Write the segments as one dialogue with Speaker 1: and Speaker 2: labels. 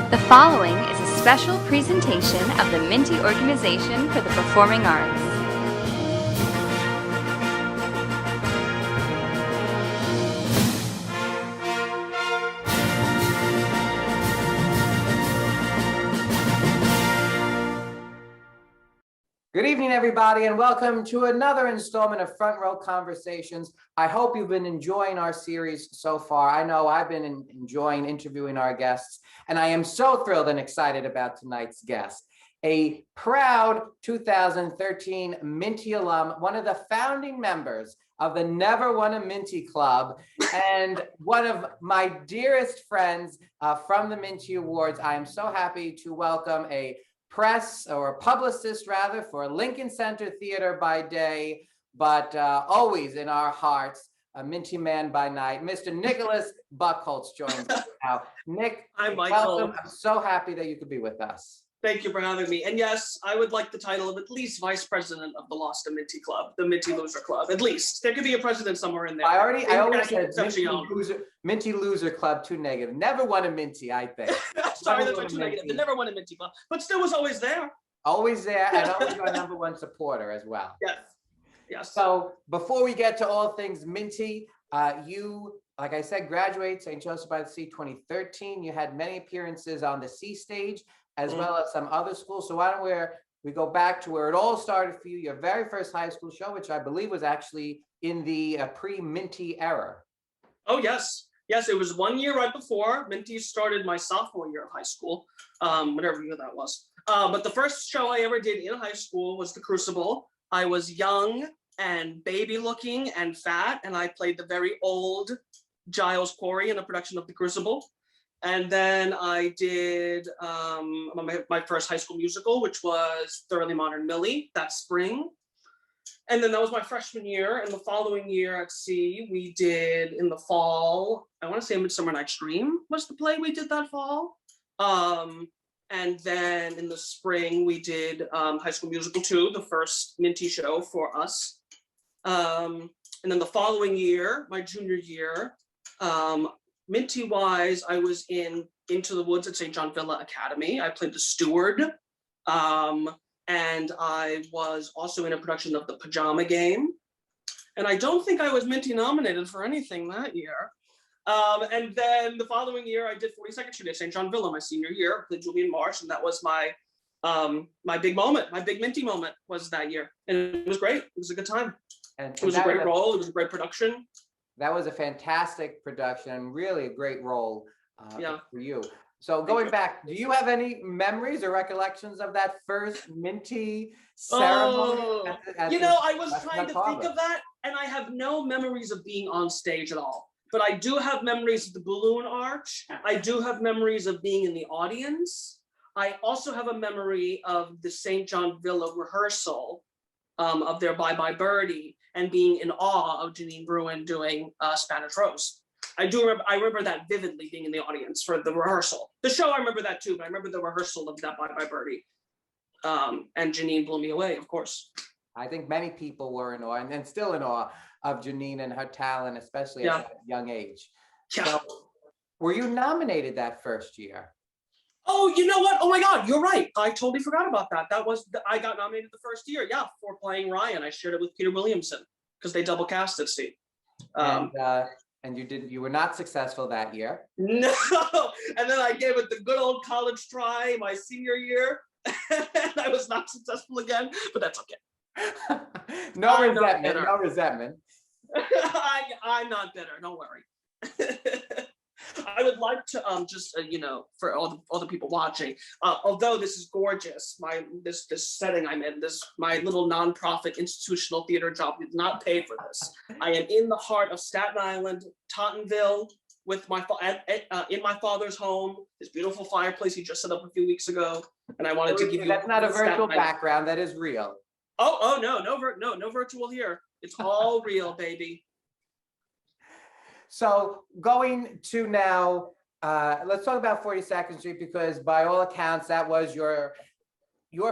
Speaker 1: The following is a special presentation of the Minty Organization for the Performing Arts.
Speaker 2: Good evening, everybody, and welcome to another installment of Front Row Conversations. I hope you've been enjoying our series so far. I know I've been enjoying interviewing our guests, and I am so thrilled and excited about tonight's guest. A proud 2013 Minty alum, one of the founding members of the Never Won a Minty Club, and one of my dearest friends from the Minty Awards. I am so happy to welcome a press or a publicist rather for Lincoln Center Theater by day, but always in our hearts, a Minty man by night. Mr. Nicholas Buchholz joins us now. Nick,
Speaker 3: hi, Michael.
Speaker 2: Welcome. I'm so happy that you could be with us.
Speaker 3: Thank you for having me. And yes, I would like the title of at least vice president of the Lost to Minty Club, the Minty Loser Club. At least there could be a president somewhere in there.
Speaker 2: I always said Minty Loser Club, too negative. Never won a Minty, I think.
Speaker 3: Sorry, that's too negative. They never won a Minty Club, but still was always there.
Speaker 2: Always there, and always our number one supporter as well.
Speaker 3: Yes. Yes.
Speaker 2: So before we get to all things Minty, you, like I said, graduated St. Joseph by the Sea 2013. You had many appearances on the C stage, as well as some other schools. So why don't we go back to where it all started for you, your very first high school show, which I believe was actually in the pre-Minty era.
Speaker 3: Oh, yes. Yes, it was 1 year right before. Minty started my sophomore year of high school, whatever year that was. But the first show I ever did in high school was The Crucible. I was young and baby looking and fat, and I played the very old Giles Corey in a production of The Crucible. And then I did my first high school musical, which was Thoroughly Modern Millie that spring. And then that was my freshman year. And the following year at C, we did in the fall, I want to say Midsummer Night's Dream was the play we did that fall. And then in the spring, we did High School Musical 2, the first Minty show for us. And then the following year, my junior year, Minty-wise, I was in Into the Woods at St. John Villa Academy. I played the steward. And I was also in a production of The Pajama Game. And I don't think I was Minty nominated for anything that year. And then the following year, I did 42nd Street at St. John Villa my senior year, played Julian Marsh, and that was my big moment, my big Minty moment was that year. And it was great. It was a good time. And it was a great role. It was a great production.
Speaker 2: That was a fantastic production and really a great role for you. So going back, do you have any memories or recollections of that first Minty ceremony?
Speaker 3: I was trying to think of that, and I have no memories of being on stage at all. But I do have memories of the balloon arch. I do have memories of being in the audience. I also have a memory of the St. John Villa rehearsal of their Bye Bye Birdie, and being in awe of Janine Bruin doing Spanish Rose. I remember that vividly, being in the audience for the rehearsal. The show, I remember that too, but I remember the rehearsal of that Bye Bye Birdie. And Janine blew me away, of course.
Speaker 2: I think many people were in awe and still in awe of Janine and her talent, especially at a young age.
Speaker 3: Yeah.
Speaker 2: So, were you nominated that first year?
Speaker 3: Oh, you know what? Oh my God, you're right. I totally forgot about that. I got nominated the first year, for playing Ryan. I shared it with Peter Williamson because they double casted Steve.
Speaker 2: And you were not successful that year.
Speaker 3: No, and then I gave it the good old college try my senior year, and I was not successful again, but that's okay.
Speaker 2: No resentment.
Speaker 3: I'm not bitter, don't worry. I would like to for all the people watching, although this is gorgeous, this setting I'm in, my little nonprofit institutional theater job did not pay for this. I am in the heart of Staten Island, Tottenville, with in my father's home, this beautiful fireplace he just set up a few weeks ago, and I wanted to give you.
Speaker 2: That's not a virtual background. That is real.
Speaker 3: Oh no virtual here. It's all real, baby.
Speaker 2: So going to now, let's talk about 42nd Street, because by all accounts, that was your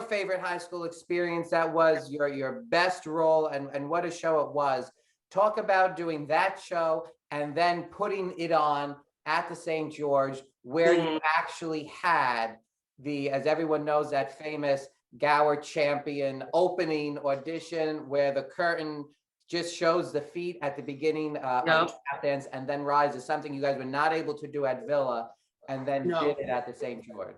Speaker 2: favorite high school experience. That was your best role, and what a show it was. Talk about doing that show and then putting it on at the St. George where you actually had the, as everyone knows, that famous Gower Champion opening audition where the curtain just shows the feet at the beginning of the tap dance and then rises, something you guys were not able to do at Villa and then did it at the St. George.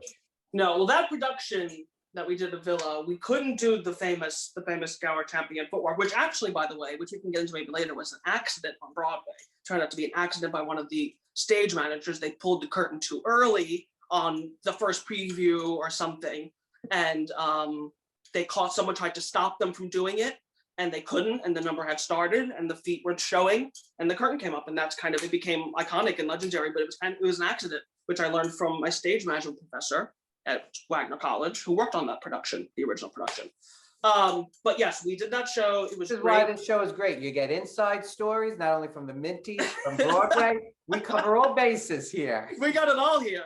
Speaker 3: No, well, that production that we did at Villa, we couldn't do the famous Gower Champion footwork, which actually, by the way, which we can get into maybe later, was an accident on Broadway. It turned out to be an accident by one of the stage managers. They pulled the curtain too early on the first preview or something, and they caught someone tried to stop them from doing it, and they couldn't, and the number had started, and the feet were showing, and the curtain came up, and that's kind of, it became iconic and legendary, but it was an accident, which I learned from my stage management professor at Wagner College, who worked on that production, the original production. But yes, we did that show. It was
Speaker 2: This is
Speaker 3: great.
Speaker 2: why this show is great. You get inside stories, not only from the Minty, from Broadway. We cover all bases here.
Speaker 3: We got it all here.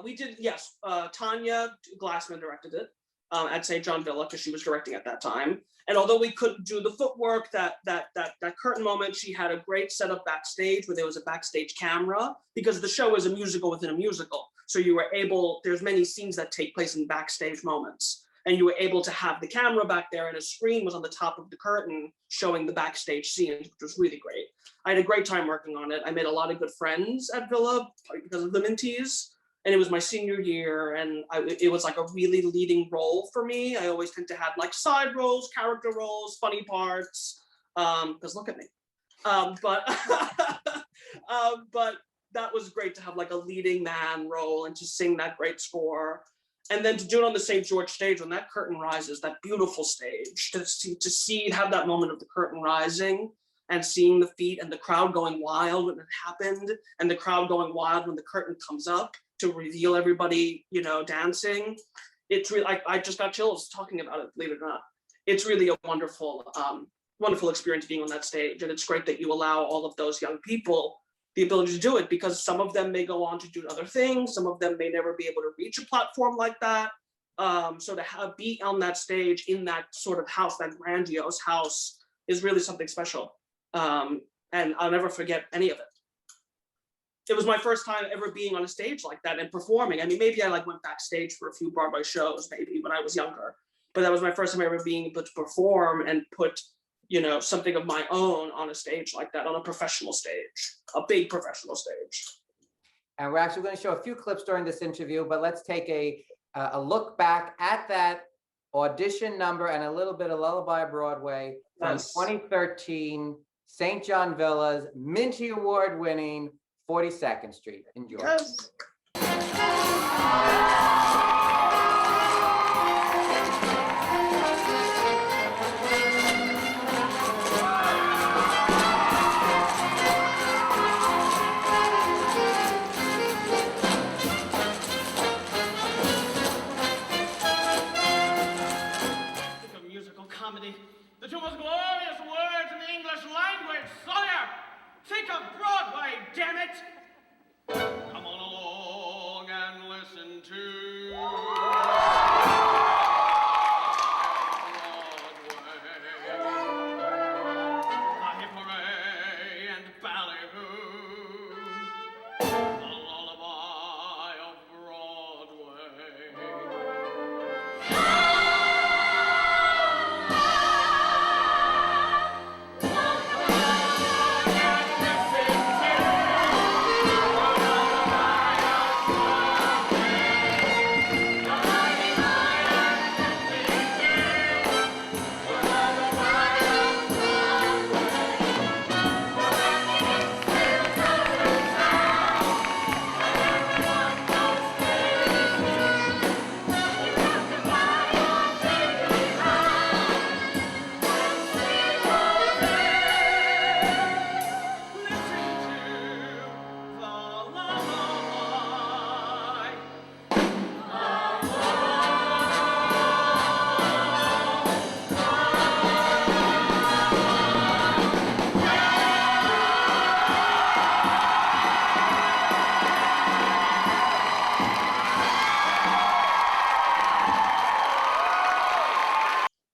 Speaker 3: We did, yes, Tanya Glassman directed it at St. John Villa because she was directing at that time. And although we couldn't do the footwork, that curtain moment, she had a great setup backstage where there was a backstage camera because the show is a musical within a musical. So you were able, there's many scenes that take place in backstage moments. And you were able to have the camera back there and a screen was on the top of the curtain showing the backstage scenes, which was really great. I had a great time working on it. I made a lot of good friends at Villa because of the Minties. And it was my senior year and it was like a really leading role for me. I always tend to have like side roles, character roles, funny parts, because look at me. But that was great to have like a leading man role and to sing that great score. And then to do it on the St. George stage when that curtain rises, that beautiful stage, have that moment of the curtain rising and seeing the feet and the crowd going wild when it happened and the crowd going wild when the curtain comes up to reveal everybody, you know, dancing. It's really, I just got chills talking about it, believe it or not. It's really a wonderful, wonderful experience being on that stage. And it's great that you allow all of those young people the ability to do it because some of them may go on to do other things. Some of them may never be able to reach a platform like that. So to be on that stage in that sort of house, that grandiose house is really something special. And I'll never forget any of it. It was my first time ever being on a stage like that and performing. I mean, maybe I like went backstage for a few Broadway shows, maybe when I was younger, but that was my first time ever being able to perform and put, you know, something of my own on a stage like that, on a professional stage, a big professional stage.
Speaker 2: And we're actually going to show a few clips during this interview, but let's take a look back at that audition number and a little bit of Lullaby Broadway from 2013, St. John Villa's Minty Award winning 42nd Street. Enjoy.
Speaker 3: Yes.
Speaker 4: The two most glorious words in the English language, Sawyer! Think of Broadway, damn it! Come on along and listen to Broadway. The hip hooray and ballyhoo. The lullaby of Broadway.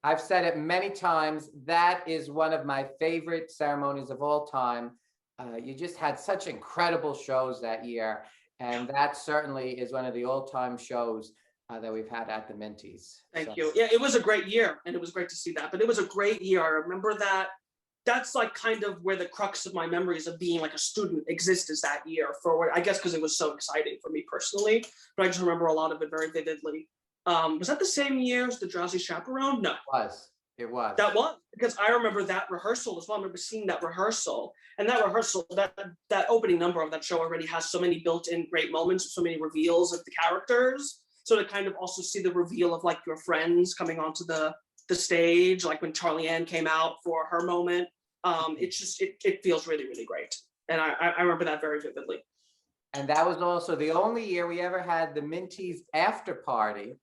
Speaker 2: I've said it many times, that is one of my favorite ceremonies of all time. you just had such incredible shows that year. And that certainly is one of the all-time shows that we've had at the Minties.
Speaker 3: Thank you. Yeah, it was a great year, and it was great to see that. But it was a great year. I remember that. That's like kind of where the crux of my memories of being like a student exist is that year I guess because it was so exciting for me personally, but I just remember a lot of it very vividly. Was that the same year as the Drowsy Chaperone? No.
Speaker 2: It was.
Speaker 3: That was, because I remember that rehearsal as well. I remember seeing that rehearsal, and that rehearsal, that opening number of that show already has so many built-in great moments, so many reveals of the characters. So to kind of also see the reveal of like your friends coming onto the stage, like when Charlie Ann came out for her moment, it feels really, really great. And I remember that very vividly.
Speaker 2: And that was also the only year we ever had the Minties after party.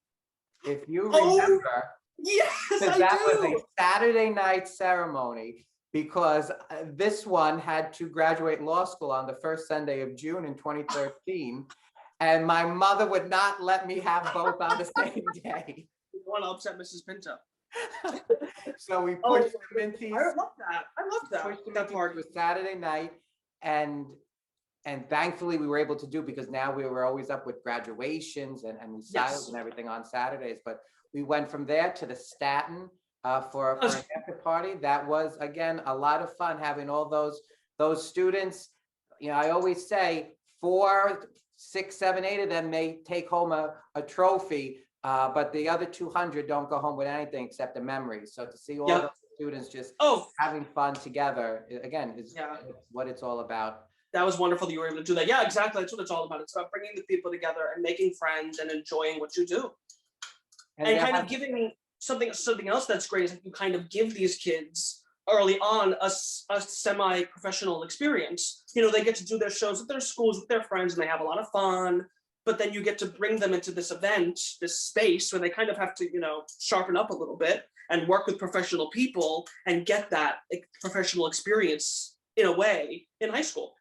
Speaker 2: If you remember,
Speaker 3: yes,
Speaker 2: that was a Saturday night ceremony, because this one had to graduate law school on the first Sunday of June in 2013. And my mother would not let me have both on the same day.
Speaker 3: You want to upset Mrs. Pinto.
Speaker 2: So we pushed the Minties.
Speaker 3: I love that. I love that.
Speaker 2: Pushed that part was Saturday night, and thankfully we were able to do, because now we were always up with graduations and recitals and everything on Saturdays. But we went from there to the Staten for an after party. That was again a lot of fun, having all those students. You know, I always say 4, 6, 7, 8 of them may take home a trophy, but the other 200 don't go home with anything except a memory. So to see all the students just having fun together, again, is what it's all about.
Speaker 3: That was wonderful that you were able to do that. Yeah, exactly. That's what it's all about. It's about bringing the people together and making friends and enjoying what you do. And kind of giving something else that's great is that you kind of give these kids early on a semi-professional experience. You know, they get to do their shows at their schools with their friends and they have a lot of fun, but then you get to bring them into this event, this space where they kind of have to, you know, sharpen up a little bit and work with professional people and get that professional experience in a way in high school.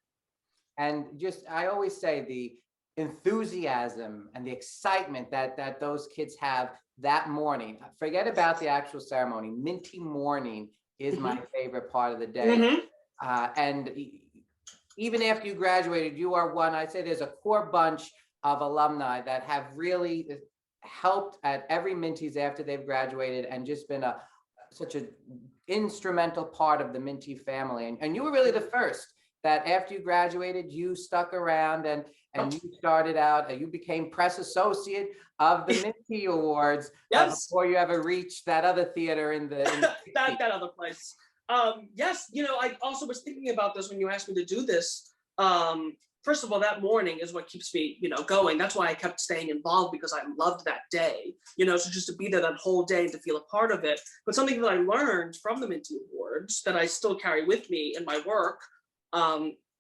Speaker 2: And just, I always say the enthusiasm and the excitement that those kids have that morning. Forget about the actual ceremony. Minty morning is my favorite part of the day. And even after you graduated, you are one, I'd say there's a core bunch of alumni that have really helped at every Minty's after they've graduated and just been such an instrumental part of the Minty family. And you were really the first that after you graduated, you stuck around and you started out, you became press associate of the Minty Awards before you ever reached that other theater in the
Speaker 3: that other place. Yes, you know, I also was thinking about this when you asked me to do this. First of all, that morning is what keeps me, you know, going. That's why I kept staying involved, because I loved that day, you know, so just to be there that whole day and to feel a part of it. But something that I learned from the Minty Awards that I still carry with me in my work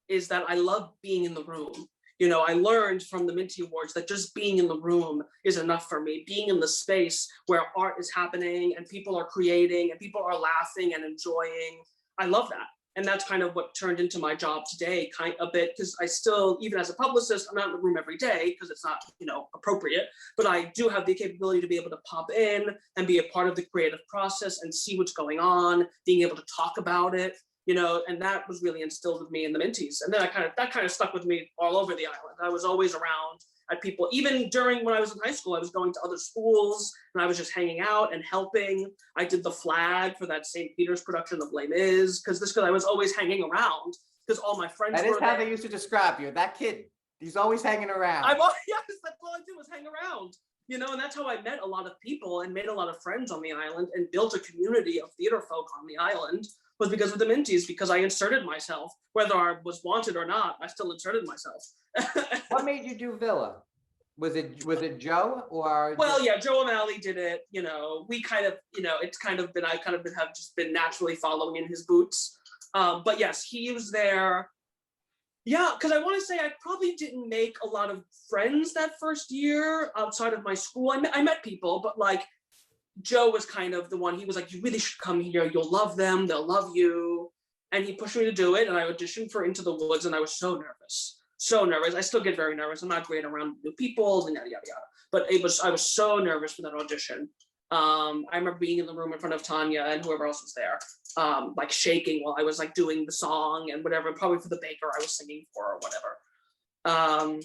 Speaker 3: is that I love being in the room. You know, I learned from the Minty Awards that just being in the room is enough for me. Being in the space where art is happening and people are creating and people are laughing and enjoying. I love that. And that's kind of what turned into my job today, kind of a bit, because I still, even as a publicist, I'm not in the room every day because it's not, you know, appropriate, but I do have the capability to be able to pop in and be a part of the creative process and see what's going on, being able to talk about it. You know, and that was really instilled with me in the Minties. And then that kind of stuck with me all over the island. I was always around at people, even during when I was in high school, I was going to other schools and I was just hanging out and helping. I did the flag for that St. Peter's production of Les Mis, because I was always hanging around because all my friends were there. That is how
Speaker 2: they used to describe you, that kid. He's always hanging around.
Speaker 3: Yes, that's all I did was hang around. You know, and that's how I met a lot of people and made a lot of friends on the island and built a community of theater folk on the island. Was because of the Minties, because I inserted myself, whether I was wanted or not, I still inserted myself.
Speaker 2: What made you do Villa? Was it Joe or?
Speaker 3: Well, yeah, Joe O'Malley did it. You know, we kind of, you know, it's kind of been, have just been naturally following in his boots. But yes, he was there. Yeah, because I want to say I probably didn't make a lot of friends that first year outside of my school. I met people, but like, Joe was kind of the one, he was like, you really should come here. You'll love them. They'll love you. And he pushed me to do it. And I auditioned for Into the Woods and I was so nervous. So nervous. I still get very nervous. I'm not great around new people and yada, yada, yada. But I was so nervous for that audition. I remember being in the room in front of Tanya and whoever else was there. like shaking while I was like doing the song and whatever, probably for the baker I was singing for or whatever.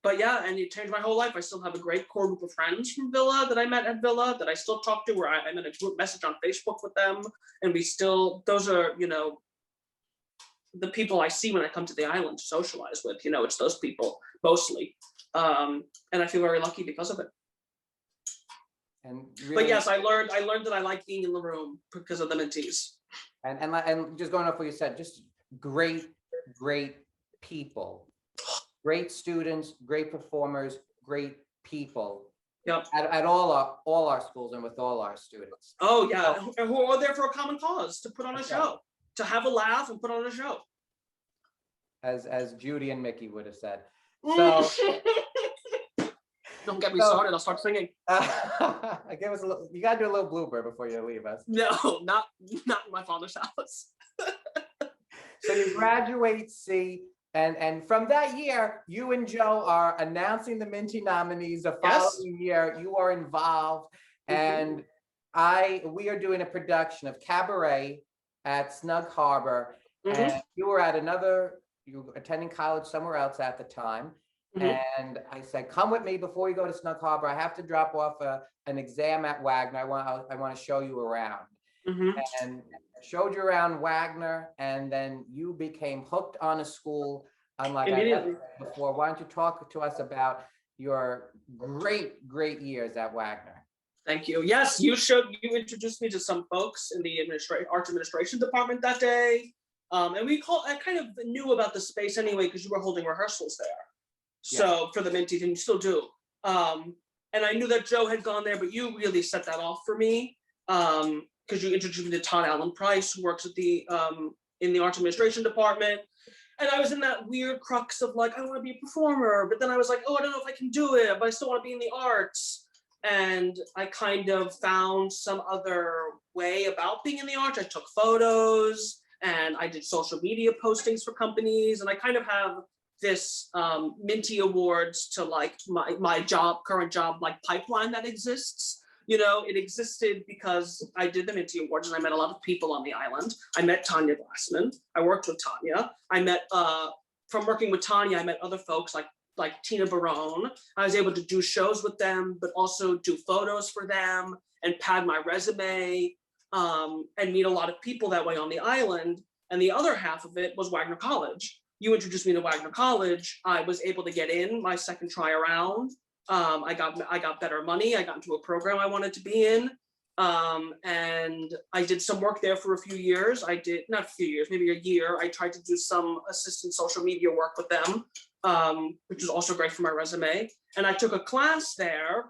Speaker 3: But yeah, and it changed my whole life. I still have a great core group of friends from Villa that I met at Villa that I still talk to, where I'm in a group message on Facebook with them. And those are, the people I see when I come to the island to socialize with, it's those people mostly. And I feel very lucky because of it.
Speaker 2: And really,
Speaker 3: but yes, I learned that I like being in the room because of the Minties.
Speaker 2: And just going off what you said, just great people. Great students, great performers, great people.
Speaker 3: Yep.
Speaker 2: At all our schools and with all our students.
Speaker 3: Oh yeah, and who are there for a common cause, to put on a show, to have a laugh and put on a show.
Speaker 2: As Judy and Mickey would have said. So
Speaker 3: don't get me started. I'll start singing.
Speaker 2: I give us a little. You gotta do a little blooper before you leave us.
Speaker 3: No, not in my father's house.
Speaker 2: So you graduate, C. And from that year, you and Joe are announcing the Minty nominees. The following year, you are involved, and we are doing a production of Cabaret at Snug Harbor, and you were attending college somewhere else at the time. And I said, come with me before you go to Snug Harbor. I have to drop off an exam at Wagner. I want to show you around. And showed you around Wagner, and then you became hooked on a school unlike I ever said before. Why don't you talk to us about your great years at Wagner?
Speaker 3: Thank you. Yes, you introduced me to some folks in the arts administration department that day. And I kind of knew about the space anyway, because you were holding rehearsals there. So for the Minty, and you still do. And I knew that Joe had gone there, but you really set that off for me. Because you introduced me to Todd Allen Price, who works at in the arts administration department. And I was in that weird crux of like, I want to be a performer, but then I was like, oh, I don't know if I can do it, but I still want to be in the arts. And I kind of found some other way about being in the arts. I took photos and I did social media postings for companies. And I kind of have this Minty Awards to like my current job, like pipeline that exists. It existed because I did the Minty Awards and I met a lot of people on the island. I met Tanya Glassman. I worked with Tanya. I met, from working with Tanya, I met other folks like Tina Barone. I was able to do shows with them, but also do photos for them and pad my resume and meet a lot of people that way on the island. And the other half of it was Wagner College. You introduced me to Wagner College. I was able to get in my second try around. I got better money. I got into a program I wanted to be in. And I did some work there for a few years. Not a few years, maybe a year. I tried to do some assistant social media work with them, which was also great for my resume. And I took a class there,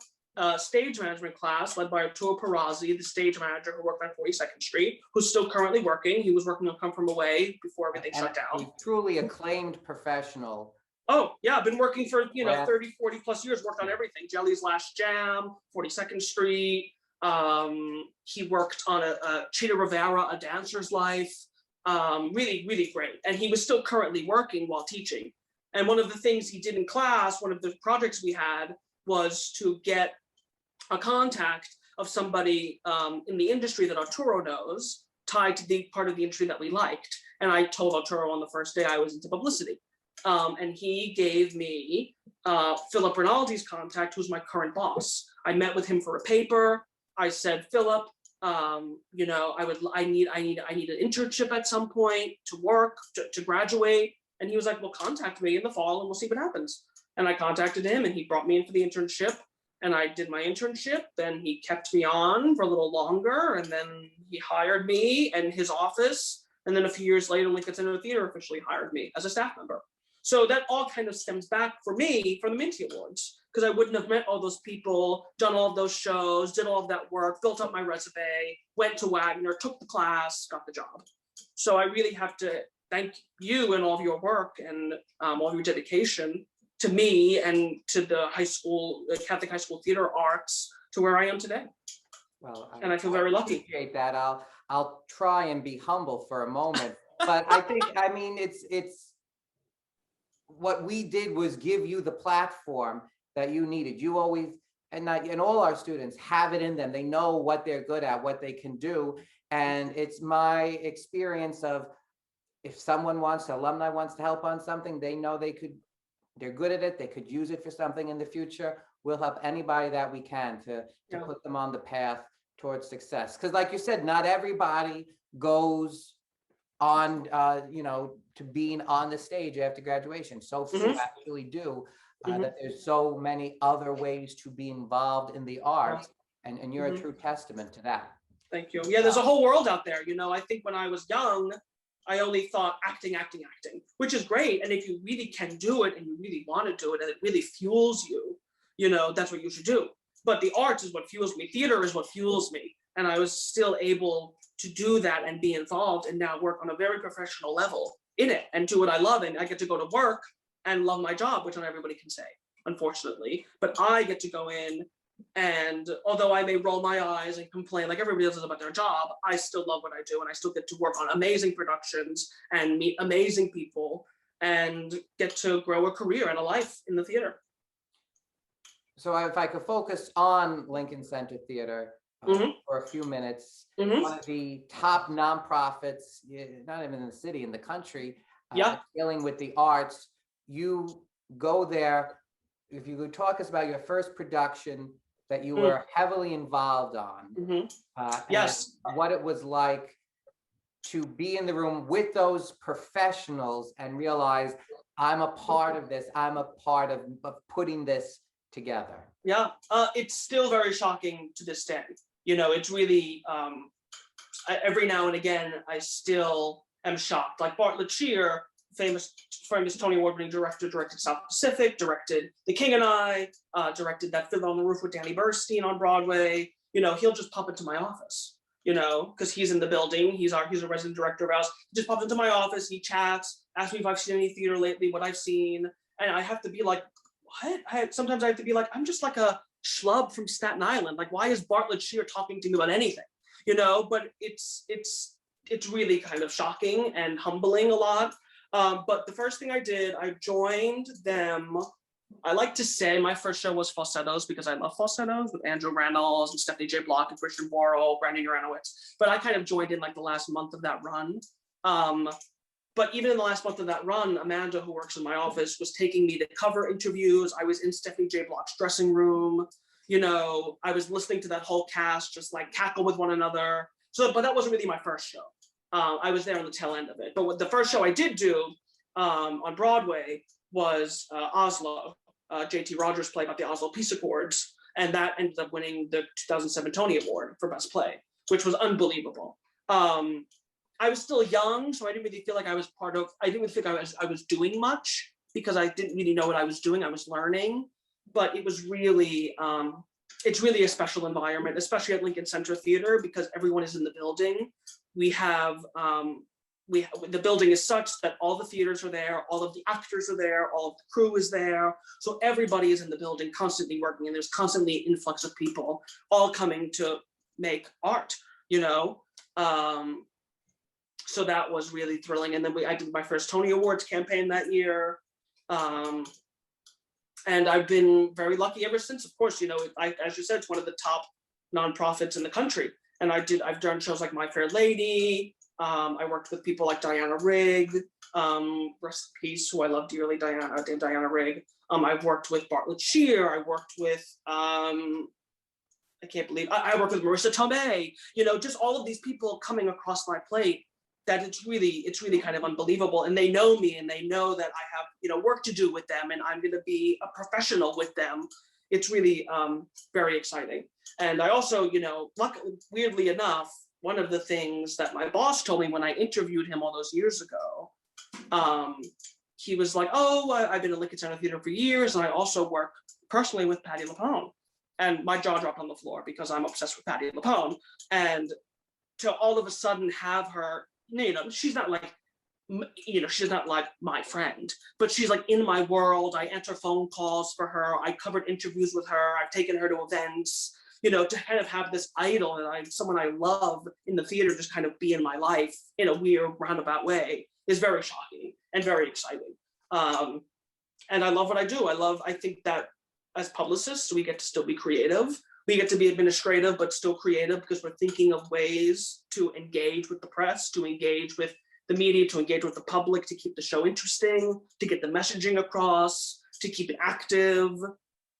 Speaker 3: stage management class led by Arturo Perazzi, the stage manager who worked on 42nd Street, who's still currently working. He was working on Come From Away before everything shut down.
Speaker 2: A truly acclaimed professional.
Speaker 3: Oh, yeah, I've been working for, 30, 40 plus years, worked on everything. Jelly's Last Jam, 42nd Street. He worked on a Cheetah Rivera, A Dancer's Life. Really, really great. And he was still currently working while teaching. And one of the things he did in class, one of the projects we had was to get a contact of somebody in the industry that Arturo knows, tied to the part of the industry that we liked. And I told Arturo on the first day I was into publicity. And he gave me Philip Rinaldi's contact, who's my current boss. I met with him for a paper. I said, Philip, I need an internship at some point to work, to graduate. And he was like, well, contact me in the fall and we'll see what happens. And I contacted him and he brought me in for the internship. And I did my internship. Then he kept me on for a little longer. And then he hired me and his office. And then a few years later, Lincoln Center Theater officially hired me as a staff member. So that all kind of stems back for me from the Minty Awards, because I wouldn't have met all those people, done all of those shows, did all of that work, built up my resume, went to Wagner, took the class, got the job. So I really have to thank you and all of your work and all of your dedication to me and to the high school, Catholic high school theater arts, to where I am today.
Speaker 2: Well,
Speaker 3: I feel very lucky.
Speaker 2: Appreciate that. I'll try and be humble for a moment, but it's what we did was give you the platform that you needed. You always, and all our students have it in them. They know what they're good at, what they can do. And it's my experience of, if someone alumni wants to help on something, they know they're good at it, they could use it for something in the future. We'll help anybody that we can to put them on the path towards success. Because like you said, not everybody goes on, to being on the stage after graduation. So few actually do. That there's so many other ways to be involved in the arts, and you're a true testament to that.
Speaker 3: Thank you. Yeah, there's a whole world out there. I think when I was young, I only thought acting, which is great. And if you really can do it and you really want to do it and it really fuels you, that's what you should do. But the arts is what fuels me. Theater is what fuels me. And I was still able to do that and be involved and now work on a very professional level in it and do what I love. And I get to go to work and love my job, which not everybody can say, unfortunately. But I get to go in, and although I may roll my eyes and complain like everybody else does about their job, I still love what I do, and I still get to work on amazing productions and meet amazing people and get to grow a career and a life in the theater.
Speaker 2: So if I could focus on Lincoln Center Theater for a few minutes, one of the top nonprofits, not even in the city, in the country, dealing with the arts. You go there. If you could talk us about your first production that you were heavily involved on,
Speaker 3: Yes,
Speaker 2: what it was like to be in the room with those professionals and realize, I'm a part of this, I'm a part of putting this together.
Speaker 3: Yeah, it's still very shocking to this day. It's really, every now and again, I still am shocked. Like Bartlett Shear, famous Tony Award-winning director, directed South Pacific, directed The King and I, directed that Fiddler on the Roof with Danny Burstein on Broadway. He'll just pop into my office, because he's in the building. He's a resident director of ours. He just pops into my office, he chats, asks me if I've seen any theater lately, what I've seen. And I have to be like, what? Sometimes I have to be like, I'm just like a schlub from Staten Island. Like, why is Bartlett Shear talking to me about anything? But it's really kind of shocking and humbling a lot. But the first thing I did, I joined them. I like to say my first show was Falsettos because I love falsettos with Andrew Reynolds and Stephanie J. Block and Christian Borle, Brandon Uranowitz. But I kind of joined in like the last month of that run. But even in the last month of that run, Amanda, who works in my office, was taking me to cover interviews. I was in Stephanie J. Block's dressing room. I was listening to that whole cast just like cackle with one another. But that wasn't really my first show. I was there on the tail end of it. But the first show I did do on Broadway was Oslo, J.T. Rogers' play about the Oslo Peace Accords. And that ended up winning the 2007 Tony Award for Best Play, which was unbelievable. I was still young, so I didn't really feel like I was I didn't really think I was doing much because I didn't really know what I was doing. I was learning, but it was really, it's really a special environment, especially at Lincoln Center Theater, because everyone is in the building. We have, the building is such that all the theaters are there, all of the actors are there, all of the crew is there. So everybody is in the building constantly working, and there's constantly an influx of people all coming to make art, So that was really thrilling. And then I did my first Tony Awards campaign that year. And I've been very lucky ever since. Of course, as you said, it's one of the top nonprofits in the country. And I've done shows like My Fair Lady. I worked with people like Diana Rigg, rest in peace, who I love dearly, Diana Rigg. I've worked with Bartlett Shear. I worked with, I can't believe, I worked with Marissa Tomei, just all of these people coming across my plate, that it's really kind of unbelievable. And they know me, and they know that I have, work to do with them, and I'm going to be a professional with them. It's really very exciting. And I also, weirdly enough, one of the things that my boss told me when I interviewed him all those years ago, he was like, oh, I've been at Lincoln Center Theater for years, and I also work personally with Patti LuPone. And my jaw dropped on the floor because I'm obsessed with Patti LuPone. And to all of a sudden have her, she's not like, she's not like my friend, but she's like in my world. I answer phone calls for her. I covered interviews with her. I've taken her to events, to kind of have this idol and someone I love in the theater just kind of be in my life in a weird roundabout way is very shocking and very exciting. And I love what I do. I think that as publicists, we get to still be creative. We get to be administrative, but still creative because we're thinking of ways to engage with the press, to engage with the media, to engage with the public, to keep the show interesting, to get the messaging across, to keep it active.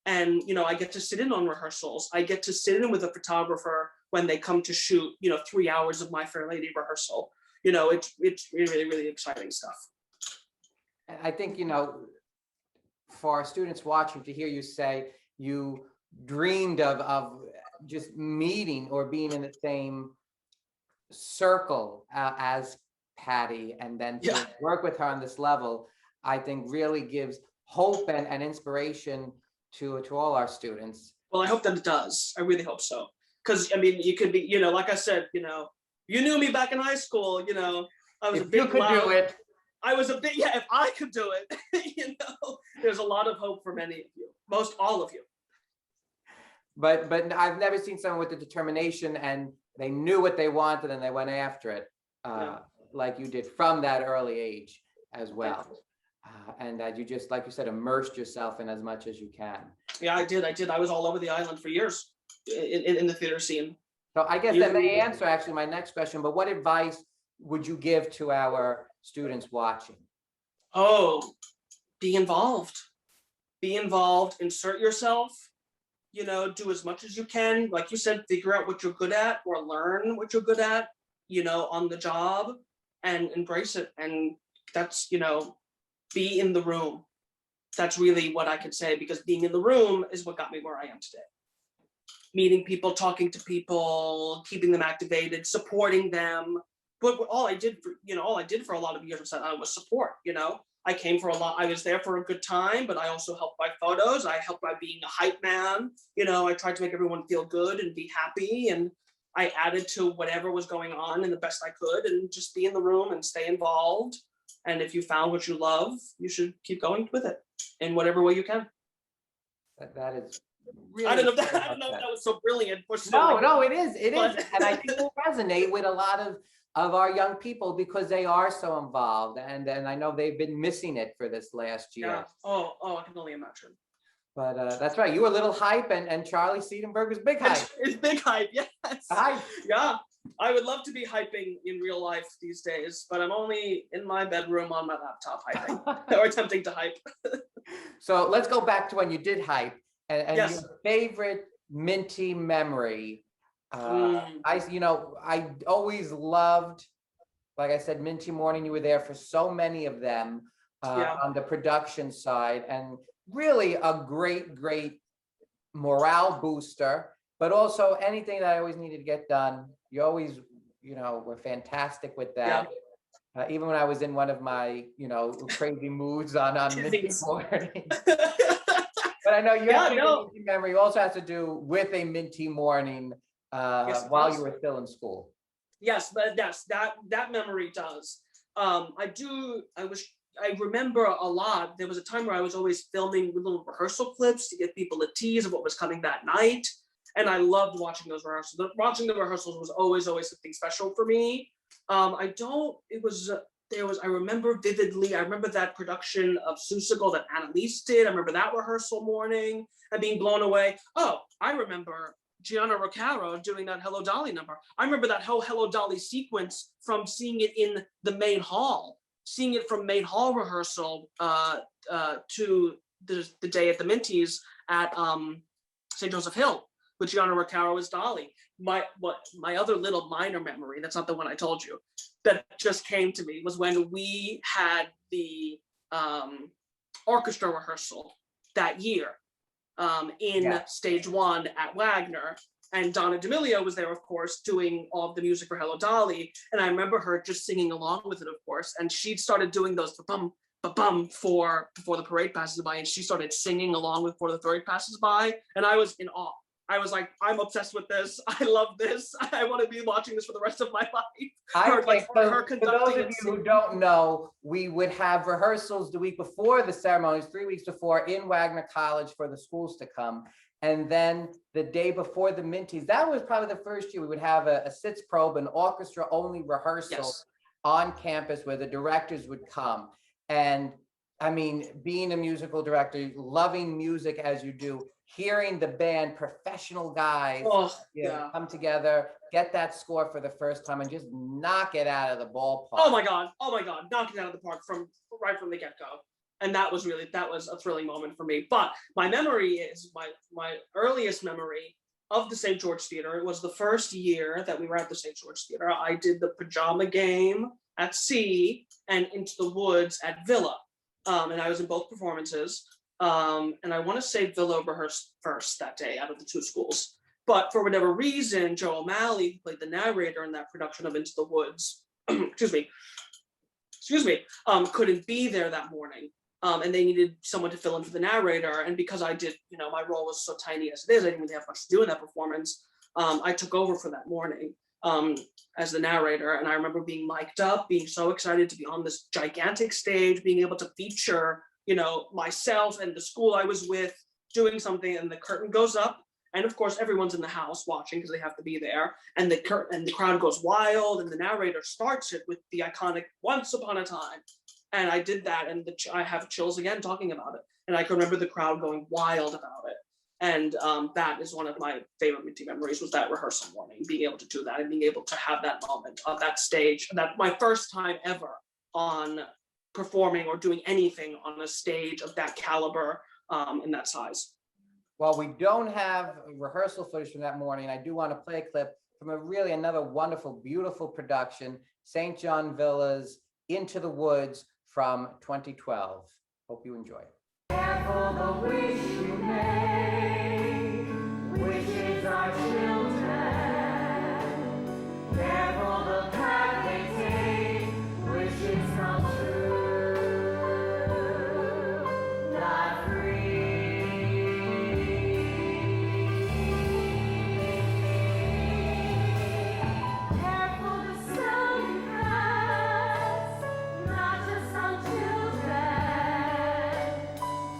Speaker 3: And, I get to sit in on rehearsals. I get to sit in with a photographer when they come to shoot, 3 hours of My Fair Lady rehearsal. It's really, really exciting stuff.
Speaker 2: I think, for our students watching, to hear you say you dreamed of just meeting or being in the same circle as Patty, and then to work with her on this level, I think really gives hope and inspiration to all our students.
Speaker 3: Well, I hope that it does. I really hope so. Because, you could be, like I said, you knew me back in high school, I was
Speaker 2: If
Speaker 3: a big
Speaker 2: you could do it.
Speaker 3: I was a bit, if I could do it, there's a lot of hope for many of you, most all of you.
Speaker 2: But I've never seen someone with the determination, and they knew what they wanted and they went after it, like you did from that early age as well. And you just, like you said, immersed yourself in as much as you can.
Speaker 3: Yeah, I did. I was all over the island for years in the theater scene.
Speaker 2: So I guess that may answer actually my next question, but what advice would you give to our students watching?
Speaker 3: Oh, be involved. Be involved, insert yourself, do as much as you can. Like you said, figure out what you're good at or learn what you're good at, on the job, and embrace it. And that's, be in the room. That's really what I can say, because being in the room is what got me where I am today. Meeting people, talking to people, keeping them activated, supporting them. But all I did for a lot of years was support. I came for a lot. I was there for a good time, but I also helped by photos. I helped by being a hype man. I tried to make everyone feel good and be happy. And I added to whatever was going on in the best I could, and just be in the room and stay involved. And if you found what you love, you should keep going with it in whatever way you can.
Speaker 2: That is really.
Speaker 3: I don't know if that was so brilliant.
Speaker 2: No, it is. It is. And I think it will resonate with a lot of our young people, because they are so involved, and I know they've been missing it for this last year.
Speaker 3: Yeah. Oh, I can only imagine.
Speaker 2: But that's right. You were a little hype, and Charlie Seidenberg was big hype.
Speaker 3: It's big hype, yes.
Speaker 2: Hype.
Speaker 3: Yeah. I would love to be hyping in real life these days, but I'm only in my bedroom on my laptop hyping or attempting to hype.
Speaker 2: So let's go back to when you did hype, and
Speaker 3: Yes.
Speaker 2: your favorite Minty memory. I always loved, like I said, Minty Morning. You were there for so many of them on the production side, and really a great morale booster, but also anything that I always needed to get done. You always, were fantastic with that. Yeah. Even when I was in one of my, crazy moods on Minty Morning. But I know your Minty memory also has to do with a Minty Morning while you were still in school.
Speaker 3: Yes, but yes, that memory does. I remember a lot. There was a time where I was always filming little rehearsal clips to give people a tease of what was coming that night. And I loved watching those rehearsals. Watching the rehearsals was always something special for me. I remember vividly, I remember that production of Seussical that Annalise did. I remember that rehearsal morning and being blown away. Oh, I remember Gianna Roccaro doing that Hello Dolly number. I remember that whole Hello Dolly sequence from seeing it in the main hall, seeing it from main hall rehearsal to the day at the Minty's at St. Joseph Hill with Gianna Roccaro as Dolly. My other little minor memory, that's not the one I told you, that just came to me was when we had the orchestra rehearsal that year in stage 1 at Wagner. And Donna D'Amelio was there, of course, doing all of the music for Hello Dolly. And I remember her just singing along with it, of course. And she started doing those ba-bum, ba-bum before the parade passes by. And she started singing along with before the parade passes by. And I was in awe. I was like, I'm obsessed with this. I love this. I want to be watching this for the rest of my life.
Speaker 2: For those of you who don't know, we would have rehearsals the week before the ceremonies, 3 weeks before, in Wagner College for the schools to come. And then the day before the Minties, that was probably the first year we would have a Sitzprobe, an orchestra-only rehearsal on campus where the directors would come. And I mean, being a musical director, loving music as you do, hearing the band, professional guys,
Speaker 3: Oh,
Speaker 2: you know,
Speaker 3: yeah.
Speaker 2: come together, get that score for the first time and just knock it out of the ballpark.
Speaker 3: Oh my God, knock it out of the park right from the get-go. And that was a thrilling moment for me. But my memory is my earliest memory of the St. George Theater. It was the first year that we were at the St. George Theater. I did the pajama game at Sea and Into the Woods at Villa. And I was in both performances. And I want to say Villa rehearsed first that day out of the two schools. But for whatever reason, Joe O'Malley, who played the narrator in that production of Into the Woods, excuse me, couldn't be there that morning. And they needed someone to fill in for the narrator. And because I did, you know, my role was so tiny as it is, I didn't really have much to do in that performance. I took over for that morning as the narrator. And I remember being mic'd up, being so excited to be on this gigantic stage, being able to feature, you know, myself and the school I was with doing something, and the curtain goes up. And of course, everyone's in the house watching because they have to be there. And the crowd goes wild, and the narrator starts it with the iconic "Once Upon a Time." And I did that, and I have chills again talking about it. And I can remember the crowd going wild about it. And that is one of my favorite Minty memories, was that rehearsal morning, being able to do that and being able to have that moment on that stage. That my first time ever on performing or doing anything on a stage of that caliber and that size.
Speaker 2: Well, we don't have rehearsal footage from that morning. I do want to play a clip from another wonderful, beautiful production, St. John Villa's Into the Woods from 2012. Hope you enjoy.
Speaker 5: Careful the wish you make, wishes are children. Careful the path they take, wishes come true. Not free. Careful the sound you cast, not just on children.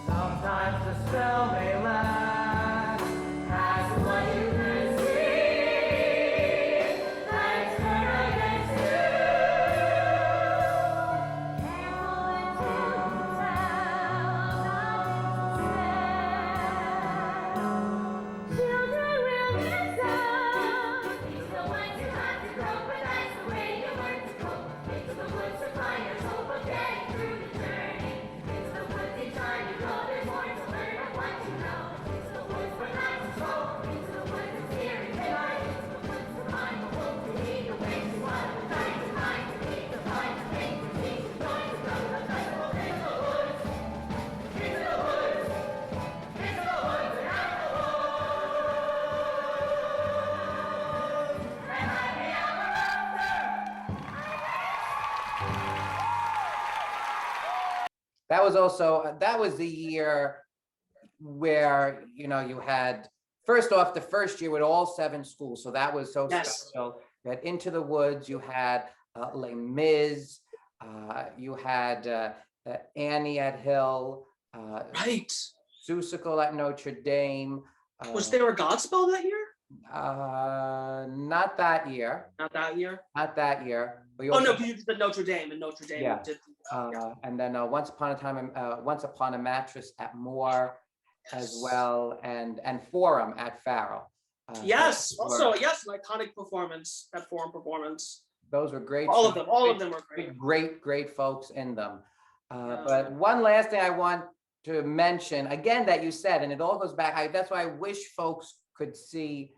Speaker 5: Sometimes the spell may last past what you can see. Let's turn against you. Careful until you tell not to children will miss out. It's the ones who have to grow, but that's the way you learn to cope. Into the woods to find your hope of getting through the journey. Into the woods each time you go, there's more to learn of what you know. Into the woods for not to control. Into the woods to steer and guide. Into the woods to find the hope, to lead the way to what we're trying to find. To keep the find, to make the team, to join the road of festival. Into the woods, into the woods, into the woods and out the woods. And happy ever after.
Speaker 2: That was the year where, you know, you had, first off, the first year with all 7 schools. So that was so
Speaker 3: Yes.
Speaker 2: special. You had Into the Woods, you had Les Mis, you had Annie at Hill,
Speaker 3: Right.
Speaker 2: Seussical at Notre Dame.
Speaker 3: Was there a Godspell that year?
Speaker 2: Not that year.
Speaker 3: Not that year.
Speaker 2: Not that year. We
Speaker 3: Oh no,
Speaker 2: also-
Speaker 3: because you did the Notre Dame, and Notre Dame
Speaker 2: Yeah.
Speaker 3: did.
Speaker 2: And then Once Upon a Mattress at Moore as well, and Forum at Farrell.
Speaker 3: Yes.
Speaker 2: those
Speaker 3: Also,
Speaker 2: were-
Speaker 3: yes, an iconic performance, that forum performance.
Speaker 2: Those were great.
Speaker 3: All of
Speaker 2: shows.
Speaker 3: them. All of them were great.
Speaker 2: Great folks in them.
Speaker 3: Yeah.
Speaker 2: But one last thing I want to mention, again, that you said, and it all goes back, that's why I wish folks could see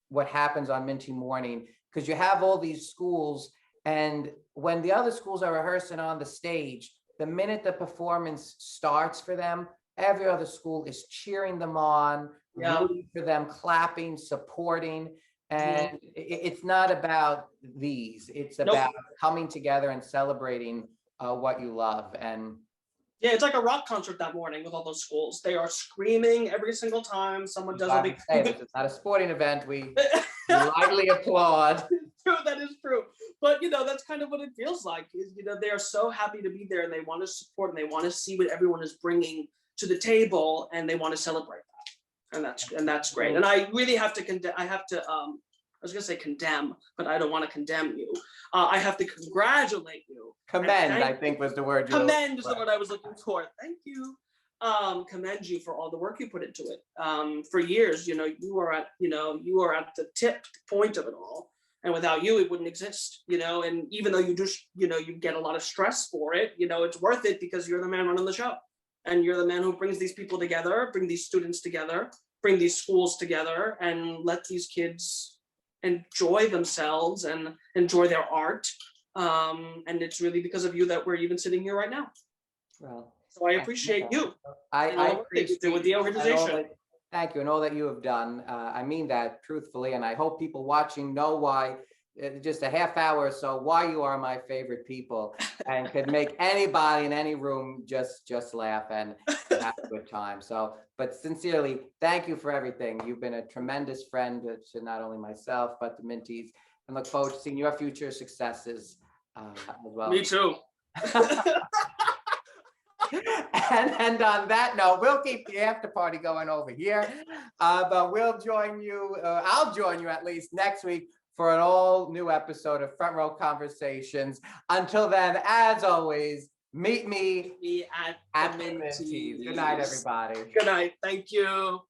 Speaker 2: what happens on Minty Morning, because you have all these schools, and when the other schools are rehearsing on the stage, the minute the performance starts for them, every other school is cheering them on,
Speaker 3: Yeah.
Speaker 2: rooting for them, clapping, supporting. And it's not about these, it's
Speaker 3: Nope.
Speaker 2: about coming together and celebrating what you love. And
Speaker 3: Yeah, it's like a rock concert that morning with all those schools. They are screaming every single time someone does a big.
Speaker 2: this is not a sporting event. We lightly applaud.
Speaker 3: True, that is true. But you know, that's kind of what it feels like. Is, you know, they are so happy to be there, and they want to support, and they want to see what everyone is bringing to the table, and they want to celebrate that. And that's great. And I really have to condemn. I was gonna say condemn, but I don't want to condemn you. I have to congratulate you.
Speaker 2: Commend,
Speaker 3: And
Speaker 2: I think, was the word.
Speaker 3: Commend is the word I was looking for. Thank you. commend you for all the work you put into it. For years, you are at the point of it all. And without you, it wouldn't exist, and even though you get a lot of stress for it, it's worth it because you're the man running the show. And you're the man who brings these people together, bring these students together, bring these schools together, and let these kids enjoy themselves and enjoy their art. And it's really because of you that we're even sitting here right now.
Speaker 2: Well,
Speaker 3: So I appreciate you.
Speaker 2: I
Speaker 3: and all the work that you do with the organization.
Speaker 2: Thank you, and all that you have done. I mean that truthfully, and I hope people watching know why, just a half hour or so, why you are my favorite people and could make anybody in any room just laugh and have a good time. So, but sincerely, thank you for everything. You've been a tremendous friend to not only myself, but the Mintys, and look forward to seeing your future successes as well.
Speaker 3: Me too.
Speaker 2: And on that note, we'll keep the after party going over here, but we'll join you. I'll join you at least next week for an all new episode of Front Row Conversations. Until then, as always, meet me
Speaker 3: at
Speaker 2: the Minties. Good night, everybody.
Speaker 3: Good night. Thank you.